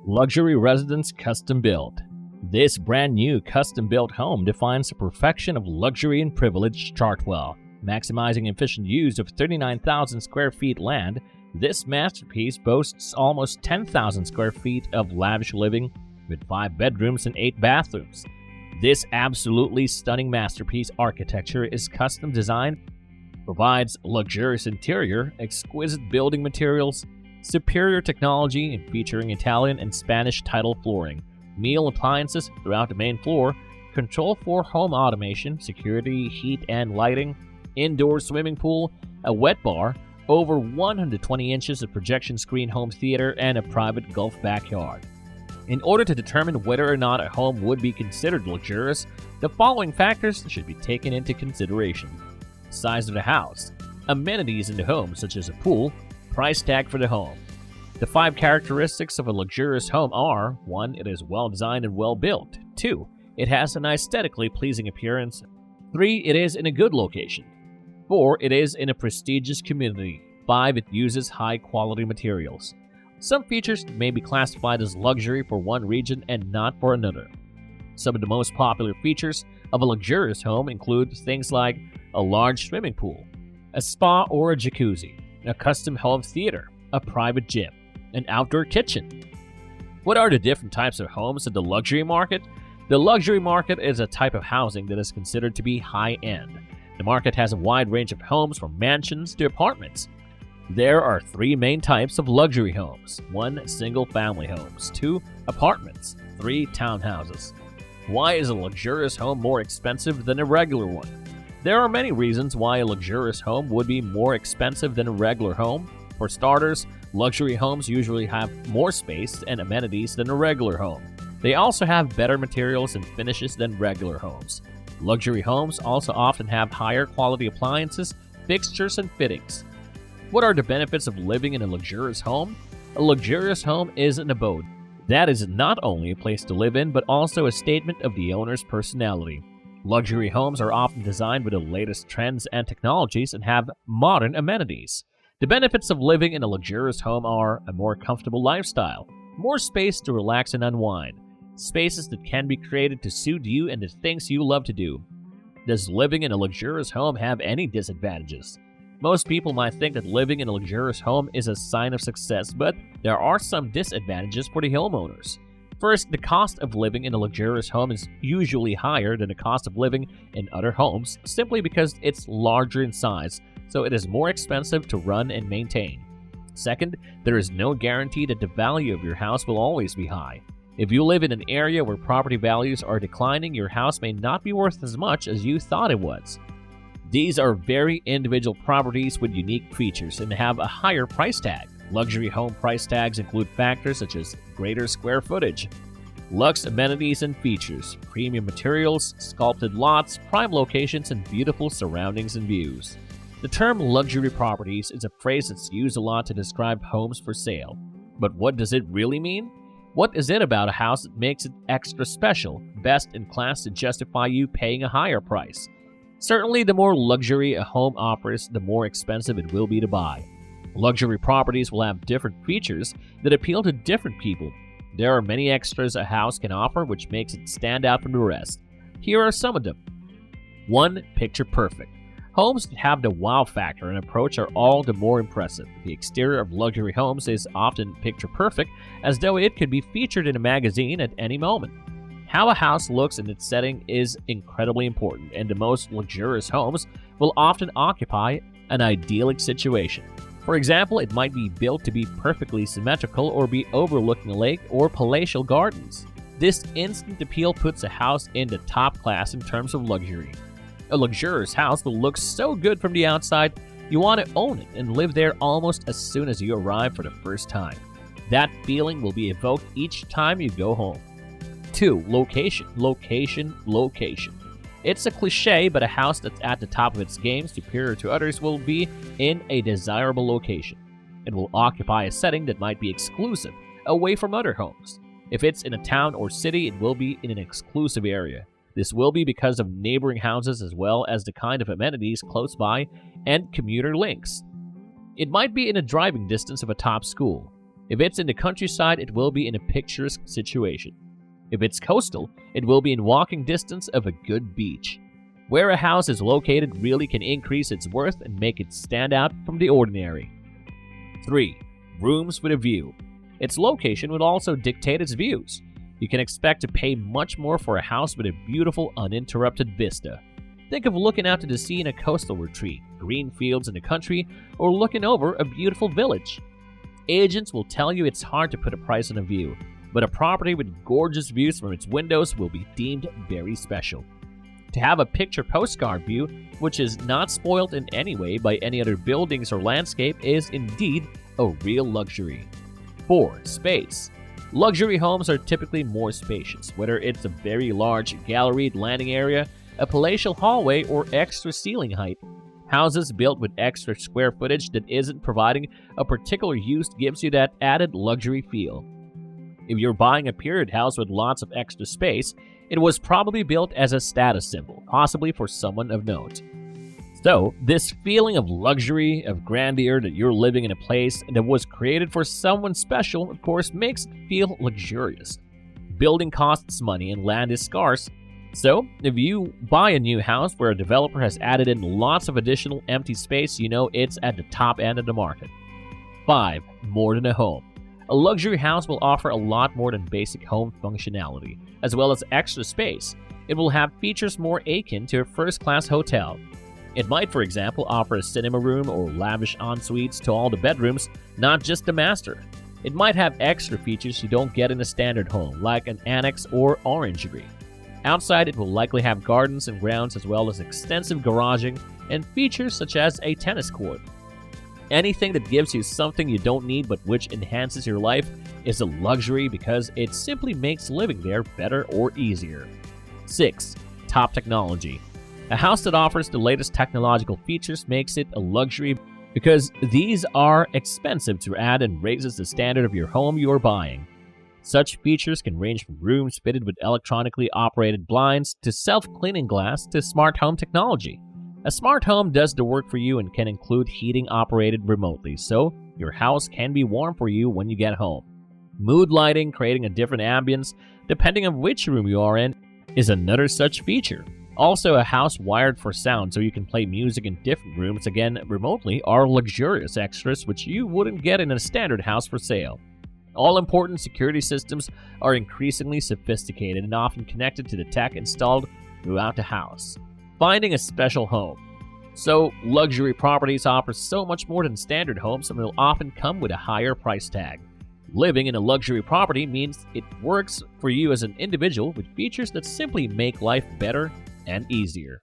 Luxury Residence Custom Built. This brand new custom built home defines the perfection of luxury and privilege Chartwell. Maximizing efficient use of 39,000 square feet land, this masterpiece boasts almost 10,000 square feet of lavish living with 5 bedrooms and 8 bathrooms. This absolutely stunning masterpiece architecture is custom designed, provides luxurious interior, exquisite building materials, superior technology featuring Italian and Spanish tile flooring, meal appliances throughout the main floor, control for home automation, security, heat and lighting, indoor swimming pool, a wet bar, over 120 inches of projection screen home theater, and a private golf backyard. In order to determine whether or not a home would be considered luxurious, the following factors should be taken into consideration. Size of the house, amenities in the home such as a pool, price tag for the home. The 5 characteristics of a luxurious home are: 1. It is well designed and well built. 2. It has an aesthetically pleasing appearance. 3. It is in a good location. 4. It is in a prestigious community. 5. It uses high quality materials. Some features may be classified as luxury for one region and not for another. Some of the most popular features of a luxurious home include things like a large swimming pool, a spa or a jacuzzi, a custom home theater, a private gym, an outdoor kitchen. What are the different types of homes in the luxury market? The luxury market is a type of housing that is considered to be high-end. The market has a wide range of homes from mansions to apartments. There are 3 main types of luxury homes: 1. Single-family homes, 2. Apartments, 3. Townhouses. Why is a luxurious home more expensive than a regular one? There are many reasons why a luxurious home would be more expensive than a regular home. For starters, luxury homes usually have more space and amenities than a regular home. They also have better materials and finishes than regular homes. Luxury homes also often have higher quality appliances, fixtures, and fittings. What are the benefits of living in a luxurious home? A luxurious home is an abode. That is not only a place to live in, but also a statement of the owner's personality. Luxury homes are often designed with the latest trends and technologies and have modern amenities. The benefits of living in a luxurious home are a more comfortable lifestyle, more space to relax and unwind, spaces that can be created to suit you and the things you love to do. Does living in a luxurious home have any disadvantages? Most people might think that living in a luxurious home is a sign of success, but there are some disadvantages for the homeowners. First, the cost of living in a luxurious home is usually higher than the cost of living in other homes simply because it's larger in size, so it is more expensive to run and maintain. Second, there is no guarantee that the value of your house will always be high. If you live in an area where property values are declining, your house may not be worth as much as you thought it was. These are very individual properties with unique features and have a higher price tag. Luxury home price tags include factors such as greater square footage, luxe amenities and features, premium materials, sculpted lots, prime locations, and beautiful surroundings and views. The term luxury properties is a phrase that's used a lot to describe homes for sale. But what does it really mean? What is it about a house that makes it extra special, best in class to justify you paying a higher price? Certainly, the more luxury a home offers, the more expensive it will be to buy. Luxury properties will have different features that appeal to different people. There are many extras a house can offer which makes it stand out from the rest. Here are some of them. 1. Picture perfect. Homes that have the wow factor and approach are all the more impressive. The exterior of luxury homes is often picture perfect, as though it could be featured in a magazine at any moment. How a house looks in its setting is incredibly important, and the most luxurious homes will often occupy an idyllic situation. For example, it might be built to be perfectly symmetrical or be overlooking a lake or palatial gardens. This instant appeal puts a house in the top class in terms of luxury. A luxurious house will look so good from the outside, you want to own it and live there almost as soon as you arrive for the first time. That feeling will be evoked each time you go home. 2. Location, location, location. It's a cliche, but a house that's at the top of its game, superior to others, will be in a desirable location. It will occupy a setting that might be exclusive, away from other homes. If it's in a town or city, it will be in an exclusive area. This will be because of neighboring houses as well as the kind of amenities close by and commuter links. It might be in a driving distance of a top school. If it's in the countryside, it will be in a picturesque situation. If it's coastal, it will be in walking distance of a good beach. Where a house is located really can increase its worth and make it stand out from the ordinary. 3. Rooms with a view. Its location would also dictate its views. You can expect to pay much more for a house with a beautiful, uninterrupted vista. Think of looking out to the sea in a coastal retreat, green fields in the country, or looking over a beautiful village. Agents will tell you it's hard to put a price on a view, but a property with gorgeous views from its windows will be deemed very special. To have a picture postcard view, which is not spoiled in any way by any other buildings or landscape, is indeed a real luxury. 4. Space. Luxury homes are typically more spacious, whether it's a very large galleried landing area, a palatial hallway, or extra ceiling height. Houses built with extra square footage that isn't providing a particular use gives you that added luxury feel. If you're buying a period house with lots of extra space, it was probably built as a status symbol, possibly for someone of note. So, this feeling of luxury, of grandeur, that you're living in a place that was created for someone special, of course, makes it feel luxurious. Building costs money and land is scarce. So, if you buy a new house where a developer has added in lots of additional empty space, you know it's at the top end of the market. 5. More than a home. A luxury house will offer a lot more than basic home functionality, as well as extra space. It will have features more akin to a first-class hotel. It might, for example, offer a cinema room or lavish en-suites to all the bedrooms, not just the master. It might have extra features you don't get in a standard home, like an annex or orangery. Outside, it will likely have gardens and grounds as well as extensive garaging and features such as a tennis court. Anything that gives you something you don't need but which enhances your life is a luxury because it simply makes living there better or easier. 6. Top technology. A house that offers the latest technological features makes it a luxury because these are expensive to add and raises the standard of your home you are buying. Such features can range from rooms fitted with electronically operated blinds to self-cleaning glass to smart home technology. A smart home does the work for you and can include heating operated remotely, so your house can be warm for you when you get home. Mood lighting, creating a different ambience, depending on which room you are in, is another such feature. Also, a house wired for sound so you can play music in different rooms, again remotely, are luxurious extras which you wouldn't get in a standard house for sale. All-important security systems are increasingly sophisticated and often connected to the tech installed throughout the house. Finding a special home. So, luxury properties offer so much more than standard homes and will often come with a higher price tag. Living in a luxury property means it works for you as an individual with features that simply make life better and easier.